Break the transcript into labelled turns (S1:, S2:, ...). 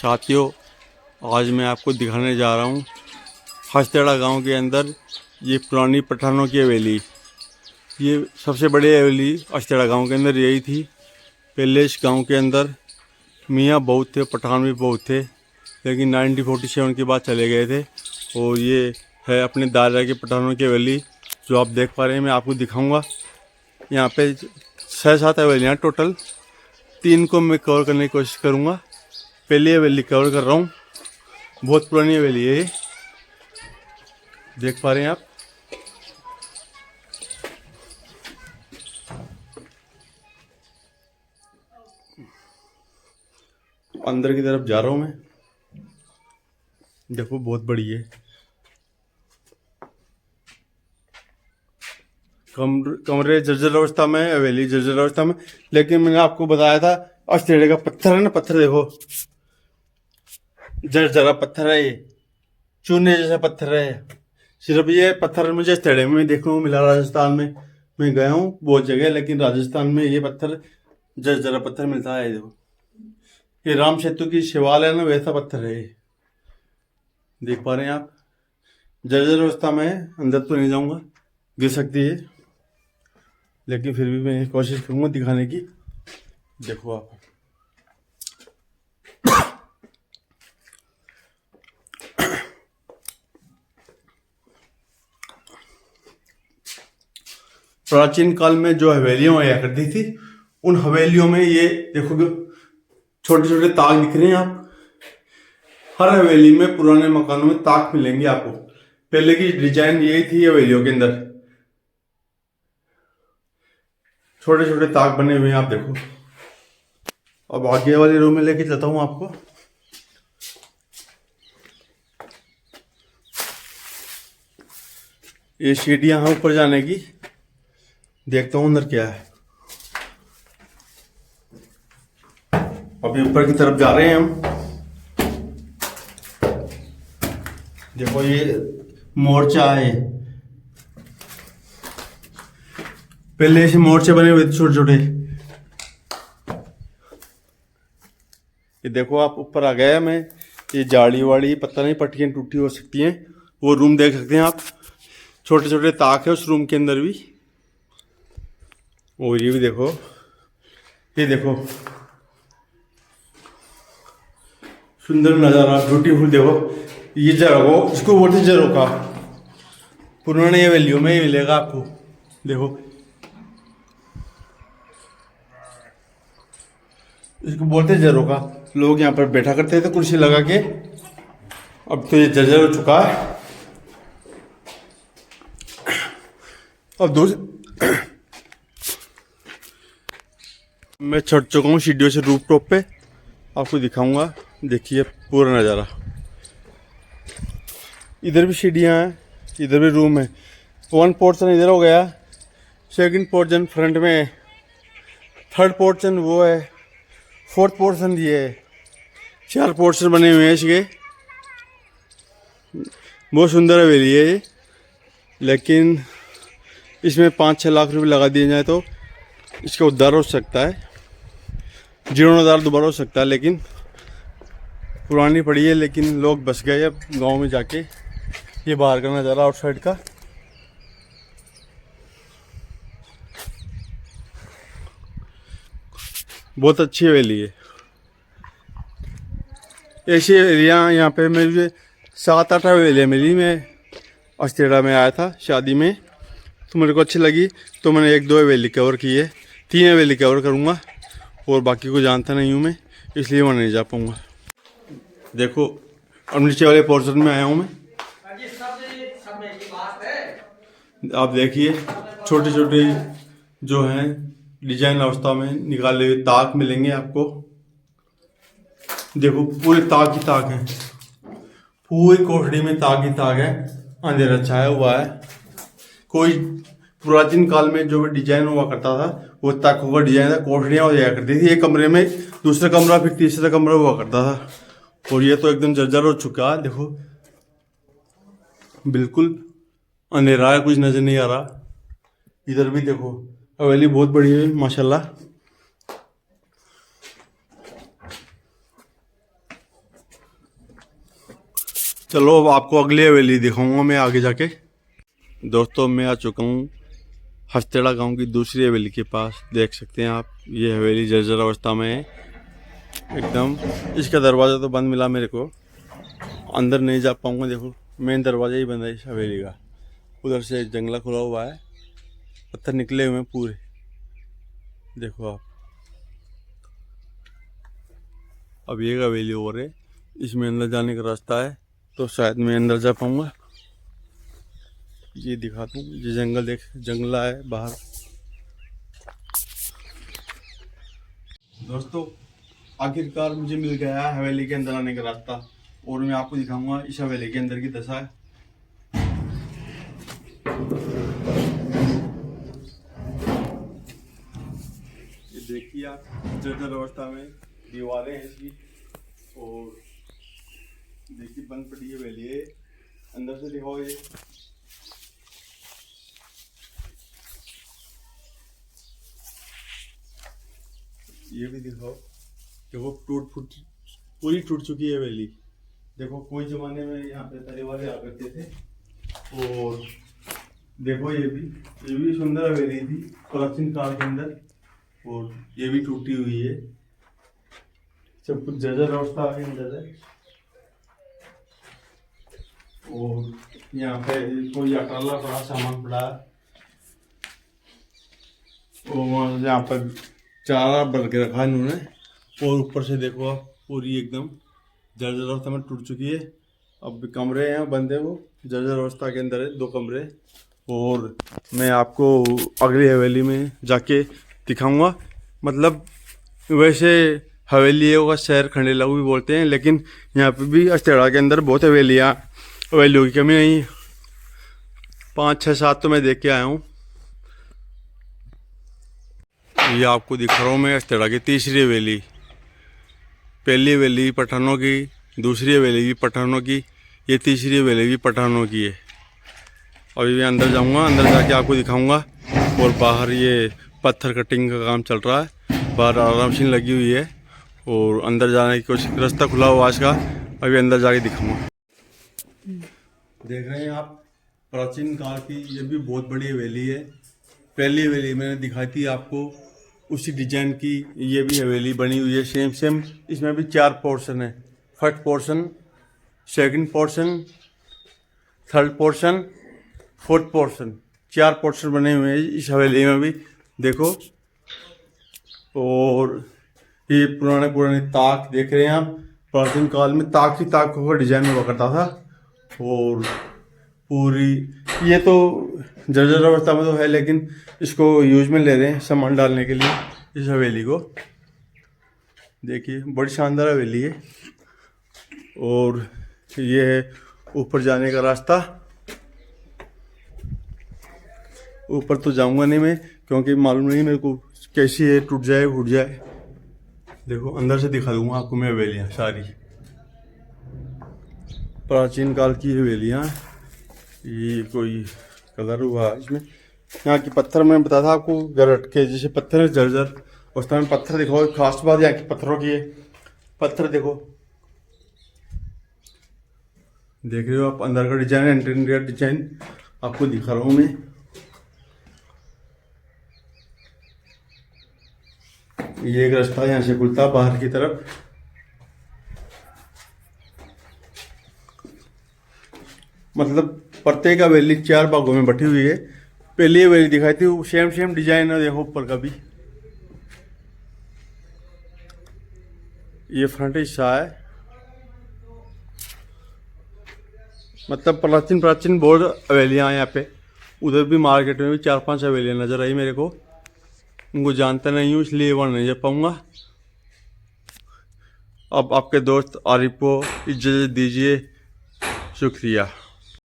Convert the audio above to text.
S1: साथियों, आज मैं आपको दिखाने जा रहा हूँ हसतेड़ा गांव के अंदर ये पुरानी पठानों की हवेली। ये सबसे बड़ी हवेली हसतेड़ा गांव के अंदर यही थी। पहले इस गांव के अंदर मियाँ बहुत थे, पठान भी बहुत थे, लेकिन 1947 के बाद चले गए थे। और ये है अपने दादा के पठानों की हवेली जो आप देख पा रहे हैं। मैं आपको दिखाऊंगा। यहाँ पे 6-7 हवेलियाँ टोटल, 3 को मैं कवर करने की कोशिश करूँगा। पहली हवेली कवर कर रहा हूँ, बहुत पुरानी हवेली है ये, देख पा रहे हैं आप। अंदर की तरफ जा रहा हूँ मैं, देखो बहुत बड़ी है। कमरे जर्जर अवस्था में, हवेली जर्जर अवस्था में, लेकिन मैंने आपको बताया था हसतेड़े का पत्थर है ना, पत्थर देखो जर्जरा पत्थर है, ये चूने जैसा पत्थर है। सिर्फ ये पत्थर मुझे हसतेड़े में देखने को मिला। राजस्थान में मैं गया हूँ बहुत जगह, लेकिन राजस्थान में ये पत्थर जर्जरा पत्थर मिलता है। देखो ये राम सेतु की शिवाल है ना, वैसा पत्थर है ये, देख पा रहे हैं आप। जर्जर अवस्था में है, अंदर तो नहीं जाऊंगा, गिर सकती है, लेकिन फिर भी मैं कोशिश करूंगा दिखाने की। देखो आप, प्राचीन काल में जो हवेलियां हुआ करती थी, उन हवेलियों में ये देखो छोटे छोटे ताक दिख रहे हैं आप। हर हवेली में, पुराने मकानों में ताक मिलेंगे आपको। पहले की डिजाइन यही थी हवेलियों के अंदर, छोटे छोटे ताक बने हुए हैं आप देखो। अब आगे वाले रूम में लेके चलता हूं आपको। ये सीढ़ियां हैं ऊपर जाने की, देखता हूं अंदर क्या है। अभी ऊपर की तरफ जा रहे हैं हम। देखो ये मोर्चा है, पहले ऐसे मोर्चे बने हुए थे छोटे छोटे। ये देखो आप, ऊपर आ गया मैं। ये जाली वाली पता नहीं, पट्टियां टूटी हो सकती हैं। वो रूम देख सकते हैं आप, छोटे छोटे ताक है उस रूम के अंदर भी। और ये भी देखो, ये देखो सुंदर नज़ारा, ब्यूटीफुल। देखो ये जगह, इसको बोलते झरोखा, पुराने हवेलियों में ही मिलेगा आपको। देखो इसको बोलते झरोखा। लोग यहाँ पर बैठा करते थे कुर्सी लगा के। अब तो ये जर्जर हो चुका है। अब मैं चढ़ चुका हूँ सीढ़ियों से रूफ टॉप पे, आपको दिखाऊंगा। देखिए पूरा नज़ारा। इधर भी सीढ़ियाँ हैं, इधर भी रूम है। 1 पोर्शन इधर हो गया, 2nd पोर्शन फ्रंट में है, 3rd पोर्शन वो है, 4th पोर्शन ये है। 4 पोर्शन बने हुए हैं इसके। बहुत सुंदर हवेली है ये, लेकिन इसमें 5-6 लाख रुपए लगा दिए जाए तो इसका उद्धार हो सकता है, जीर्णोद्धार दोबारा हो सकता है। लेकिन पुरानी पड़ी है, लेकिन लोग बस गए अब गांव में जाके। ये बाहर का नज़ारा आउटसाइड का। बहुत अच्छी हवेली है। ऐसी हवेलियाँ यहाँ पे मुझे 7-8 हवेलियाँ मिली। मैं हसतेड़ा में आया था शादी में, तो मेरे को अच्छी लगी, तो मैंने 1-2 हवेली कवर की है। 3 हवेली कवर करूँगा, और बाकी को जानता नहीं हूँ मैं, इसलिए मैं नहीं जा पाऊँगा। देखो अब नीचे वाले पोर्शन में आया हूँ मैं। आप देखिए छोटे छोटे जो हैं डिजाइन अवस्था में निकाले हुए ताक मिलेंगे आपको। देखो पूरे ताक ही ताक है, पूरी कोठड़ी में ताक ही ताक है, अंधेरा छाया हुआ है। कोई पुरातन काल में जो भी डिजाइन हुआ करता था, वो ताकों का डिजाइन था। कोठड़ियाँ हो जाया करती थी, एक कमरे में दूसरा कमरा, फिर तीसरा कमरा हुआ करता था। और ये तो एकदम जर्जर हो चुका है। देखो बिल्कुल अंधेरा है, कुछ नजर नहीं आ रहा। इधर भी देखो, हवेली बहुत बड़ी है माशाल्लाह। चलो अब आपको अगली हवेली दिखाऊंगा मैं आगे जाके। दोस्तों मैं आ चुका हूँ हस्तेड़ा गांव की दूसरी हवेली के पास। देख सकते हैं आप, ये हवेली जर्जर अवस्था में है एकदम। इसका दरवाज़ा तो बंद मिला मेरे को, अंदर नहीं जा पाऊंगा। देखो मेन दरवाज़ा ही बंद है इस हवेली का। उधर से जंगला खुला हुआ है, पत्थर निकले हुए हैं पूरे, देखो आप। अब ये हवेली और है, इसमें अंदर जाने का रास्ता है, तो शायद मैं अंदर जा पाऊंगा। ये दिखाता हूँ, ये जंगल देख, जंगला है बाहर। दोस्तों आखिरकार मुझे मिल गया है हवेली के अंदर आने का रास्ता, और मैं आपको दिखाऊंगा इस हवेली के अंदर की दशा है। ये देखिए आप, जर्जर अवस्था में दीवारें हैं इसकी, और देखिए बंद पड़ी हवेली है। अंदर से दिखाओ, ये भी दिखाओ। देखो टूट फूट पूरी टूट चुकी है हवेली। देखो कोई जमाने में यहाँ पे तले वाले आ करते थे। और देखो ये भी सुंदर हवेली थी प्राचीन काल के अंदर, और ये भी टूटी हुई है, सब कुछ जर्जर अवस्था के अंदर है। और यहाँ पे कोई अटाला पड़ा, सामान पड़ा, और यहाँ पर चारा भर के रखा इन्होंने। और ऊपर से देखो आप, पूरी एकदम जर्जर अवस्था में टूट चुकी है। अब कमरे हैं बंद है, वो जर्जर अवस्था के अंदर है, 2 कमरे। और मैं आपको अगली हवेली में जाके दिखाऊंगा। मतलब वैसे हवेलियों का शहर खंडेला भी बोलते हैं, लेकिन यहाँ पे भी हस्तेड़ा के अंदर बहुत हवेलियों की कमी नहीं। 5, 6, 7 तो मैं देख के आया हूँ। ये आपको दिखा रहा हूँ मैं हस्तेड़ा की तीसरी हवेली। पहली हवेली पठानों की, दूसरी हवेली भी पठानों की, ये तीसरी हवेली भी पठानों की है। अभी मैं अंदर जाऊँगा, अंदर जाके आपको दिखाऊँगा। और बाहर ये पत्थर कटिंग का काम चल रहा है, बाहर आराम मशीन लगी हुई है, और अंदर जाने की कोशिश, रास्ता खुला हुआ आज का। अभी अंदर जाके दिखाऊँगा। देख रहे हैं आप, प्राचीन काल की ये भी बहुत बड़ी हवेली है। पहली हवेली मैंने दिखाई थी आपको, उसी डिजाइन की ये भी हवेली बनी हुई है, सेम। इसमें भी 4 पोर्शन है, first portion, second portion, third portion, fourth portion, 4 portion बने हुए हैं इस हवेली में भी, देखो। और ये पुराने ताक देख रहे हैं आप। प्राचीन काल में ताक का डिजाइन हुआ करता था। और पूरी ये तो जर्जर अवस्था में तो है, लेकिन इसको यूज में ले रहे हैं सामान डालने के लिए इस हवेली को। देखिए बड़ी शानदार हवेली है। और ये है ऊपर जाने का रास्ता। ऊपर तो जाऊंगा नहीं मैं, क्योंकि मालूम नहीं मेरे को कैसी है, टूट जाए फूट जाए। देखो अंदर से दिखा दूंगा आपको मैं हवेलियाँ सारी, प्राचीन काल की हवेलियाँ। ये कोई कलर हुआ इसमें, यहाँ की पत्थर मैंने बताया था आपको, गरट के जैसे पत्थर है जर्जर, उस टाइम पत्थर दिखाओ। खास बात यहाँ की पत्थरों की है, पत्थर देखो, देख रहे हो आप। अंदर का डिजाइन, इंटीरियर डिजाइन आपको दिखा रहा हूँ मैं। ये एक रास्ता यहाँ से खुलता बाहर की तरफ। मतलब प्रत्येक हवेली 4 भागों में बटी हुई है। पहली हवेली दिखाई थी, सेम डिजाइन है, देखो ऊपर का भी। ये फ्रंट हिस्सा है। मतलब प्राचीन बहुत हवेलियाँ हैं यहाँ पे। उधर भी मार्केट में भी 4-5 हवेलियाँ नजर आई मेरे को। उनको जानता नहीं हूँ, इसलिए वहाँ नहीं जा पाऊँगा। अब आपके दोस्त आरिफ को इजाज़त दीजिए, शुक्रिया।